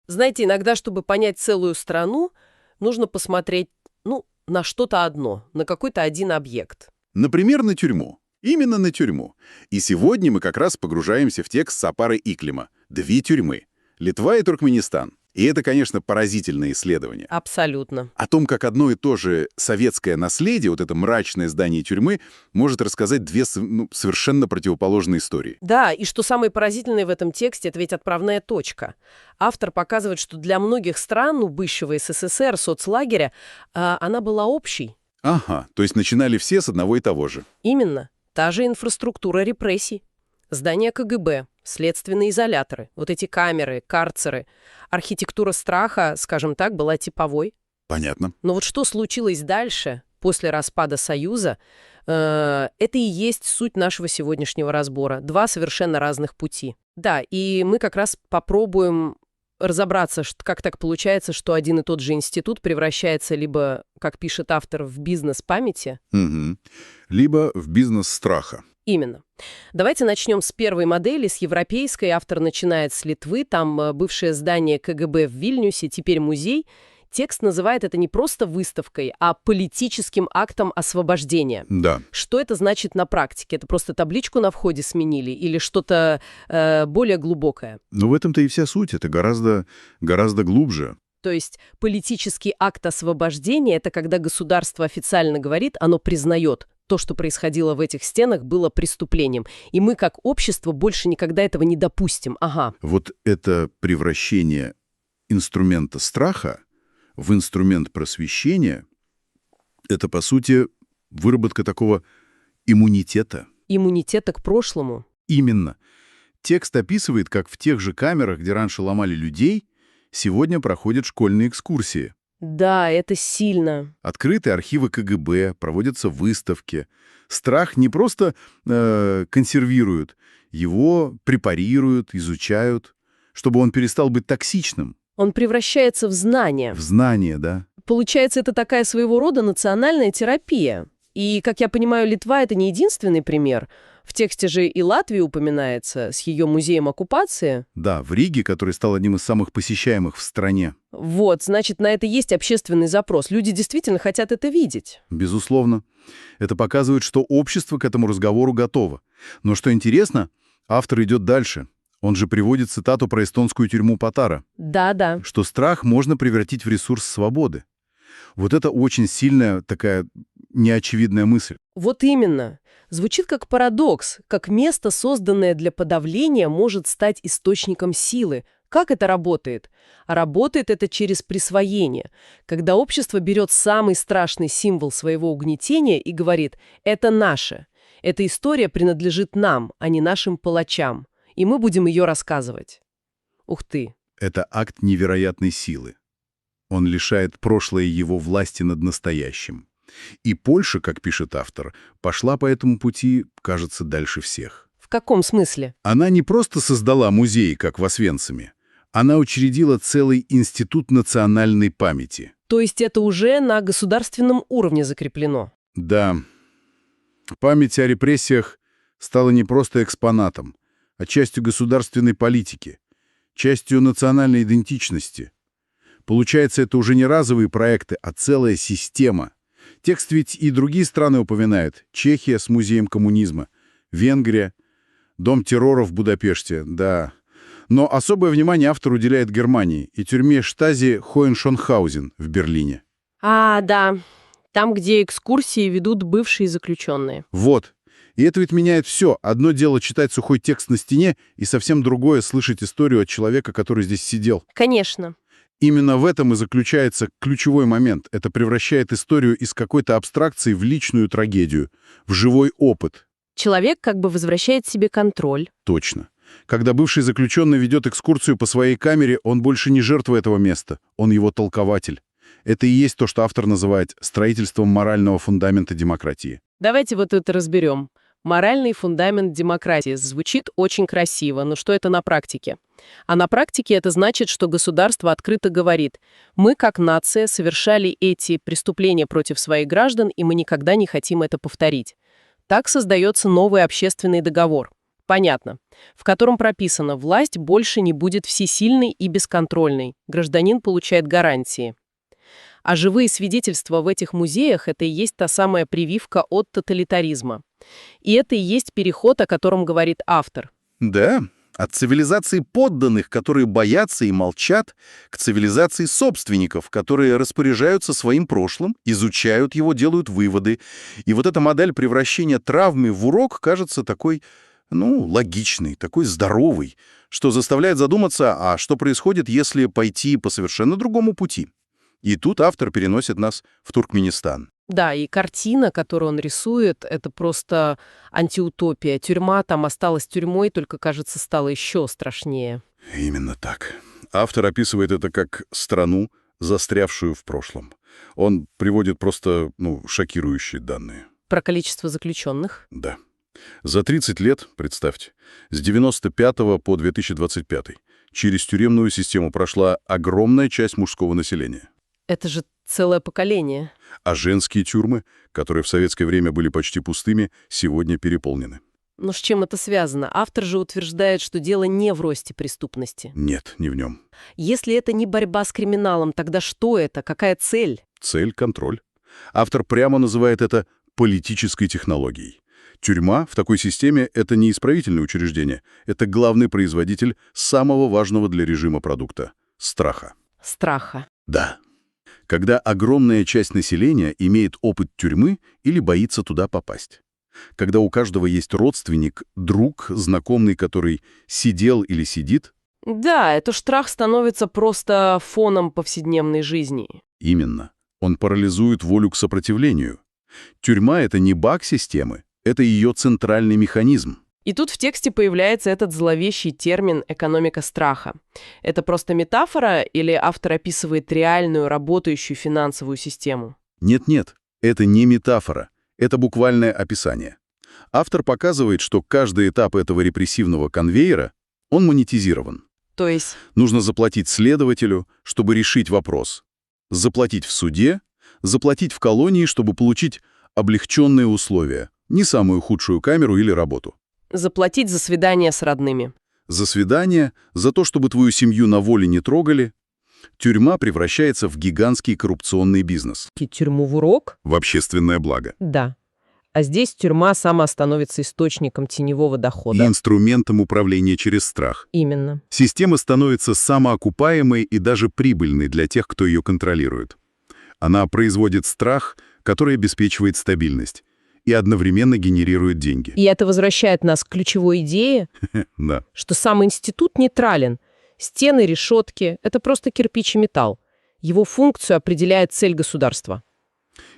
Знаете, иногда, чтобы понять целую страну, нужно посмотреть, на что-то одно, на какой-то один объект. Например, на тюрьму. Именно на тюрьму. И сегодня мы как раз погружаемся в текст Сапары Иклима. «Две тюрьмы. Литва и Туркменистан». И это, конечно, поразительное исследование. Абсолютно. О том, как одно и то же советское наследие, вот это мрачное здание тюрьмы, может рассказать две совершенно противоположные истории. Да, и что самое поразительное в этом тексте, это ведь отправная точка. Автор показывает, что для многих стран, бывшего СССР, соцлагеря, она была общей. Ага, то есть начинали все с одного и того же. Именно. Та же инфраструктура репрессий. Здания КГБ, следственные изоляторы, вот эти камеры, карцеры. Архитектура страха, скажем так, была типовой. Понятно. Но вот что случилось дальше, после распада Союза, это и есть суть нашего сегодняшнего разбора. Два совершенно разных пути. Да, и мы как раз попробуем разобраться, как так получается, что один и тот же институт превращается либо, как пишет автор, в бизнес памяти. Угу. Либо в бизнес страха. Именно. Давайте начнем с первой модели, с европейской. Автор начинает с Литвы, там бывшее здание КГБ в Вильнюсе, теперь музей. Текст называет это не просто выставкой, а политическим актом освобождения. Да. Что это значит на практике? Это просто табличку на входе сменили или что-то более глубокое? Но в этом-то и вся суть. Это гораздо глубже. То есть политический акт освобождения – это когда государство официально говорит, оно признает, то, что происходило в этих стенах, было преступлением. И мы, как общество, больше никогда этого не допустим. Ага. Вот это превращение инструмента страха в инструмент просвещения — это, по сути, выработка такого иммунитета. Иммунитета к прошлому. Именно. Текст описывает, как в тех же камерах, где раньше ломали людей, сегодня проходят школьные экскурсии. Да, это сильно. Открыты архивы КГБ, проводятся выставки. Страх не просто консервируют, его препарируют, изучают, чтобы он перестал быть токсичным. Он превращается в знание. В знание, да. Получается, это такая своего рода национальная терапия. И, как я понимаю, Литва — это не единственный пример. В тексте же и Латвия упоминается с ее музеем оккупации. Да, в Риге, который стал одним из самых посещаемых в стране. Вот, значит, на это есть общественный запрос. Люди действительно хотят это видеть. Безусловно. Это показывает, что общество к этому разговору готово. Но что интересно, автор идет дальше. Он же приводит цитату про эстонскую тюрьму Патара. Да. Что страх можно превратить в ресурс свободы. Вот это очень сильная такая неочевидная мысль. Вот именно. Звучит как парадокс, как место, созданное для подавления, может стать источником силы. Как это работает? А работает это через присвоение, когда общество берет самый страшный символ своего угнетения и говорит «это наше, эта история принадлежит нам, а не нашим палачам, и мы будем ее рассказывать». Ух ты! Это акт невероятной силы. Он лишает прошлое его власти над настоящим. И Польша, как пишет автор, пошла по этому пути, кажется, дальше всех. В каком смысле? Она не просто создала музей, как в Освенциме. Она учредила целый институт национальной памяти. То есть это уже на государственном уровне закреплено? Да. Память о репрессиях стала не просто экспонатом, а частью государственной политики, частью национальной идентичности. Получается, это уже не разовые проекты, а целая система. Текст ведь и другие страны упоминает. Чехия с музеем коммунизма, Венгрия, дом террора в Будапеште, да. Но особое внимание автор уделяет Германии и тюрьме Штази Хоеншонхаузен в Берлине. А, да. Там, где экскурсии ведут бывшие заключенные. Вот. И это ведь меняет все. Одно дело читать сухой текст на стене, и совсем другое — слышать историю от человека, который здесь сидел. Конечно. Именно в этом и заключается ключевой момент. Это превращает историю из какой-то абстракции в личную трагедию, в живой опыт. Человек как бы возвращает себе контроль. Точно. Когда бывший заключенный ведет экскурсию по своей камере, он больше не жертва этого места, он его толкователь. Это и есть то, что автор называет строительством морального фундамента демократии. Давайте вот это разберем. Моральный фундамент демократии звучит очень красиво, но что это на практике? А на практике это значит, что государство открыто говорит: мы как нация совершали эти преступления против своих граждан, и мы никогда не хотим это повторить. Так создается новый общественный договор. Понятно. В котором прописано, власть больше не будет всесильной и бесконтрольной. Гражданин получает гарантии. А живые свидетельства в этих музеях — это и есть та самая прививка от тоталитаризма. И это и есть переход, о котором говорит автор. Да, от цивилизации подданных, которые боятся и молчат, к цивилизации собственников, которые распоряжаются своим прошлым, изучают его, делают выводы. И вот эта модель превращения травмы в урок кажется такой, логичной, такой здоровой, что заставляет задуматься, а что происходит, если пойти по совершенно другому пути. И тут автор переносит нас в Туркменистан. Да, и картина, которую он рисует, это просто антиутопия. Тюрьма там осталась тюрьмой, только, кажется, стало еще страшнее. Именно так. Автор описывает это как страну, застрявшую в прошлом. Он приводит просто, шокирующие данные. Про количество заключенных? Да. За 30 лет, представьте, с 95 по 2025 через тюремную систему прошла огромная часть мужского населения. Это же целое поколение. А женские тюрьмы, которые в советское время были почти пустыми, сегодня переполнены. Но с чем это связано? Автор же утверждает, что дело не в росте преступности. Нет, не в нем. Если это не борьба с криминалом, тогда что это? Какая цель? Цель — контроль. Автор прямо называет это политической технологией. Тюрьма в такой системе — это не исправительное учреждение, это главный производитель самого важного для режима продукта — страха. Страха. Да. Когда огромная часть населения имеет опыт тюрьмы или боится туда попасть. Когда у каждого есть родственник, друг, знакомый, который сидел или сидит. Да, это страх становится просто фоном повседневной жизни. Именно. Он парализует волю к сопротивлению. Тюрьма — это не баг системы, это ее центральный механизм. И тут в тексте появляется этот зловещий термин «экономика страха». Это просто метафора или автор описывает реальную работающую финансовую систему? Нет-нет, это не метафора, это буквальное описание. Автор показывает, что каждый этап этого репрессивного конвейера, он монетизирован. То есть? Нужно заплатить следователю, чтобы решить вопрос. Заплатить в суде, заплатить в колонии, чтобы получить облегченные условия, не самую худшую камеру или работу. Заплатить за свидание с родными. За свидание, за то, чтобы твою семью на воле не трогали. Тюрьма превращается в гигантский коррупционный бизнес. Тюрьму в урок? В общественное благо. Да. А здесь тюрьма сама становится источником теневого дохода. И инструментом управления через страх. Именно. Система становится самоокупаемой и даже прибыльной для тех, кто ее контролирует. Она производит страх, который обеспечивает стабильность, и одновременно генерирует деньги. И это возвращает нас к ключевой идее, Да. что сам институт нейтрален. Стены, решетки — это просто кирпич и металл. Его функцию определяет цель государства.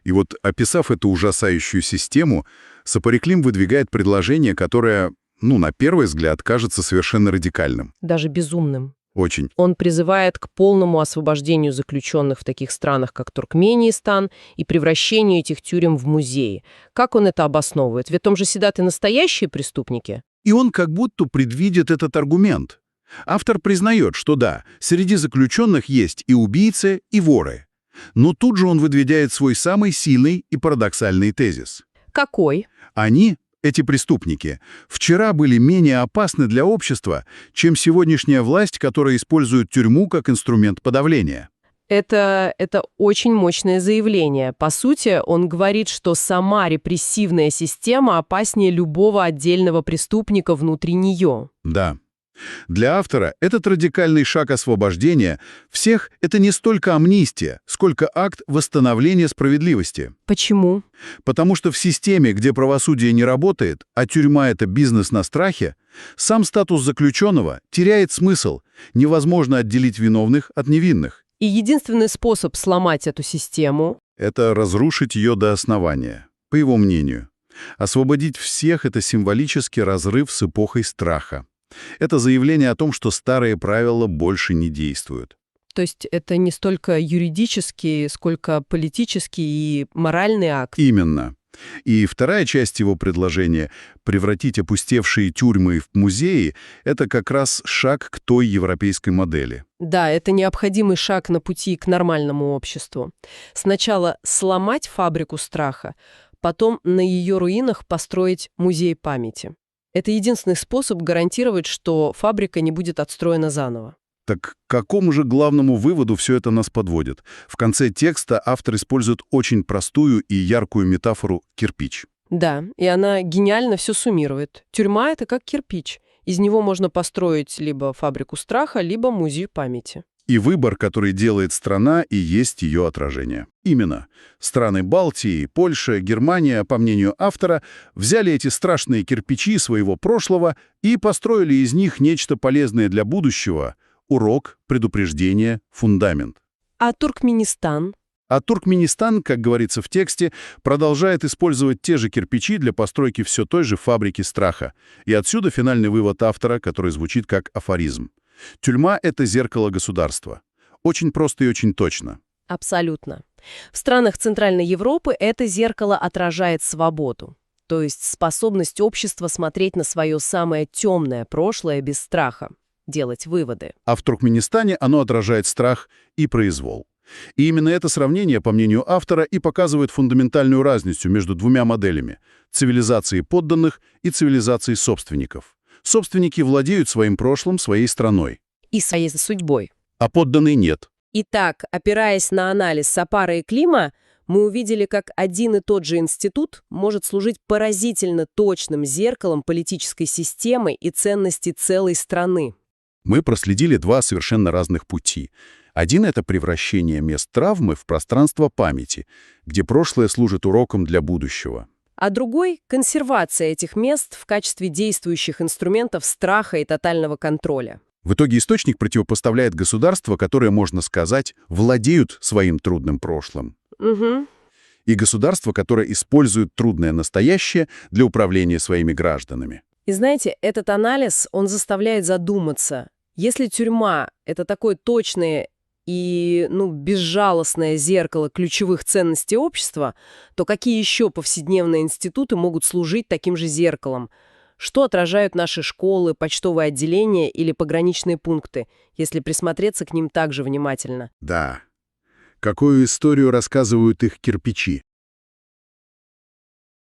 И вот, описав эту ужасающую систему, Сапариклим выдвигает предложение, которое, на первый взгляд, кажется совершенно радикальным. Даже безумным. Очень. Он призывает к полному освобождению заключенных в таких странах, как Туркменистан, и превращению этих тюрем в музеи. Как он это обосновывает? Ведь там же сидят и настоящие преступники. И он как будто предвидит этот аргумент. Автор признает, что да, среди заключенных есть и убийцы, и воры. Но тут же он выдвигает свой самый сильный и парадоксальный тезис. Какой? Они, эти преступники, вчера были менее опасны для общества, чем сегодняшняя власть, которая использует тюрьму как инструмент подавления. Это очень мощное заявление. По сути, он говорит, что сама репрессивная система опаснее любого отдельного преступника внутри нее. Да. Для автора этот радикальный шаг освобождения всех — это не столько амнистия, сколько акт восстановления справедливости. Почему? Потому что в системе, где правосудие не работает, а тюрьма — это бизнес на страхе, сам статус заключенного теряет смысл, невозможно отделить виновных от невинных. И единственный способ сломать эту систему — это разрушить ее до основания, по его мнению. Освободить всех — это символический разрыв с эпохой страха. Это заявление о том, что старые правила больше не действуют. То есть это не столько юридический, сколько политический и моральный акт. Именно. И вторая часть его предложения — превратить опустевшие тюрьмы в музеи — это как раз шаг к той европейской модели. Да, это необходимый шаг на пути к нормальному обществу. Сначала сломать фабрику страха, потом на ее руинах построить музей памяти. Это единственный способ гарантировать, что фабрика не будет отстроена заново. Так к какому же главному выводу все это нас подводит? В конце текста автор использует очень простую и яркую метафору «кирпич». Да, и она гениально все суммирует. Тюрьма — это как кирпич. Из него можно построить либо фабрику страха, либо музей памяти. И выбор, который делает страна, и есть ее отражение. Именно. Страны Балтии, Польша, Германия, по мнению автора, взяли эти страшные кирпичи своего прошлого и построили из них нечто полезное для будущего — урок, предупреждение, фундамент. А Туркменистан? А Туркменистан, как говорится в тексте, продолжает использовать те же кирпичи для постройки все той же фабрики страха. И отсюда финальный вывод автора, который звучит как афоризм. Тюрьма — это зеркало государства. Очень просто и очень точно. Абсолютно. В странах Центральной Европы это зеркало отражает свободу, то есть способность общества смотреть на свое самое темное прошлое без страха, делать выводы. А в Туркменистане оно отражает страх и произвол. И именно это сравнение, по мнению автора, и показывает фундаментальную разницу между двумя моделями — цивилизацией подданных и цивилизацией собственников. Собственники владеют своим прошлым, своей страной, И своей судьбой. а подданные нет. Итак, опираясь на анализ Сапара и Клима, мы увидели, как один и тот же институт может служить поразительно точным зеркалом политической системы и ценностей целой страны. Мы проследили два совершенно разных пути. Один — это превращение мест травмы в пространство памяти, где прошлое служит уроком для будущего. А другой — консервация этих мест в качестве действующих инструментов страха и тотального контроля. В итоге источник противопоставляет государства, которые, можно сказать, владеют своим трудным прошлым, Угу. и государства, которые используют трудное настоящее для управления своими гражданами. И знаете, этот анализ, он заставляет задуматься. Если тюрьма — это такое точное и, безжалостное зеркало ключевых ценностей общества, то какие еще повседневные институты могут служить таким же зеркалом? Что отражают наши школы, почтовые отделения или пограничные пункты, если присмотреться к ним также внимательно? Да. Какую историю рассказывают их кирпичи?